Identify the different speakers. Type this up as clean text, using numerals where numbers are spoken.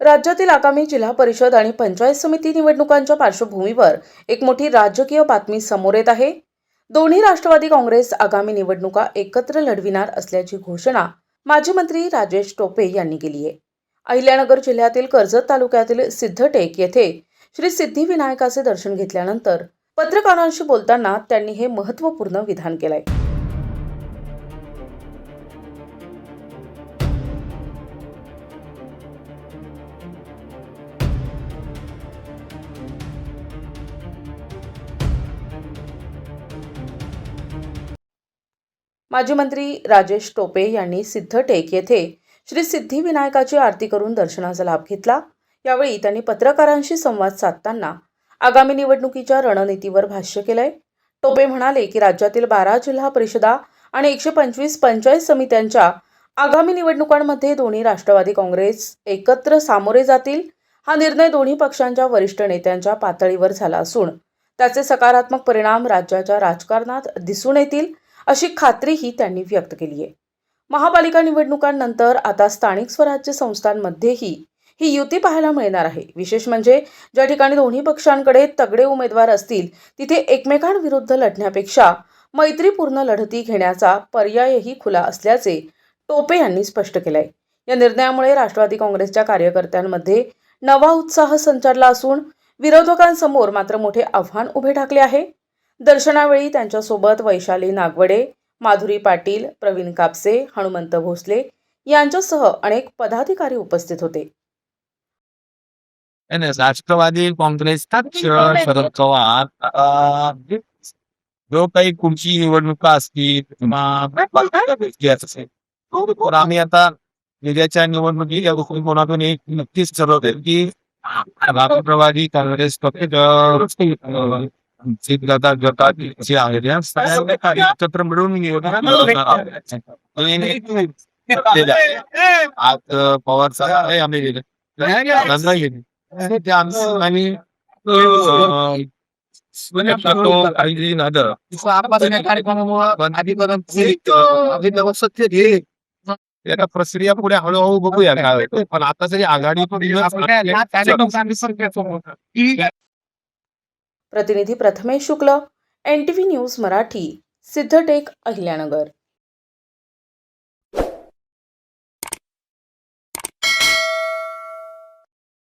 Speaker 1: राज्यातील आगामी जिल्हा परिषद आणि पंचायत समिती निवडणुकांच्या पार्श्वभूमीवर एक मोठी राजकीय बातमी समोर येत आहे। दोन्ही राष्ट्रवादी काँग्रेस आगामी निवडणुका एकत्र लढविणार असल्याची घोषणा माजी मंत्री राजेश टोपे यांनी केली आहे। अहिल्यानगर जिल्ह्यातील कर्जत तालुक्यातील सिद्धटेक येथे श्री सिद्धिविनायकाचे दर्शन घेतल्यानंतर पत्रकारांशी बोलताना त्यांनी हे महत्त्वपूर्ण विधान केलंय। माजी मंत्री राजेश टोपे यांनी सिद्धटेक येथे श्री सिद्धिविनायकाची आरती करून दर्शनाचा लाभ घेतला। यावेळी त्यांनी पत्रकारांशी संवाद साधताना आगामी निवडणुकीच्या रणनीतीवर भाष्य केलंय। टोपे म्हणाले की राज्यातील 12 जिल्हा परिषदा आणि 125 पंचायत समित्यांच्या आगामी निवडणुकांमध्ये दोन्ही राष्ट्रवादी काँग्रेस एकत्र सामोरे जातील। हा निर्णय दोन्ही पक्षांच्या वरिष्ठ नेत्यांच्या पातळीवर झाला असून त्याचे सकारात्मक परिणाम राज्याच्या राजकारणात दिसून येतील अशी खात्रीही त्यांनी व्यक्त केली आहे। महापालिका निवडणुकांनंतर आता स्थानिक स्वराज्य संस्थांमध्येही ही युती पाहायला मिळणार आहे। विशेष म्हणजे ज्या ठिकाणी दोन्ही पक्षांकडे तगडे उमेदवार असतील तिथे एकमेकांविरुद्ध लढण्यापेक्षा मैत्रीपूर्ण लढती घेण्याचा पर्यायही खुला असल्याचे टोपे यांनी स्पष्ट केलंय। या निर्णयामुळे राष्ट्रवादी काँग्रेसच्या कार्यकर्त्यांमध्ये नवा उत्साह संचारला असून विरोधकांसमोर मात्र मोठे आव्हान उभे ठाकले आहे। दर्शनावेळी त्यांच्यासोबत वैशाली नागवडे, माधुरी पाटील, प्रवीण कापसे, हनुमंत भोसले यांच्यासह अनेक पदाधिकारी उपस्थित होते।
Speaker 2: राष्ट्रवादी काँग्रेस शरद पवार जो काही कुठची निवडणुका असतील किंवा असेल तर आम्ही आता जिल्ह्याच्या निवडणुकी या कोणातून एक नक्कीच ठरवते की राष्ट्रवादी काँग्रेस पक्ष जे आहेत एकत्र मिळून आज पवार साहेब आहे आम्ही प्रक्रिया पुढे हळूहळू बघूया काय, पण आता तरी आघाडी
Speaker 1: प्रतिनिधी प्रथमेश शुक्ल, NTV न्यूज मराठी, सिद्धटेक, अहिल्यानगर।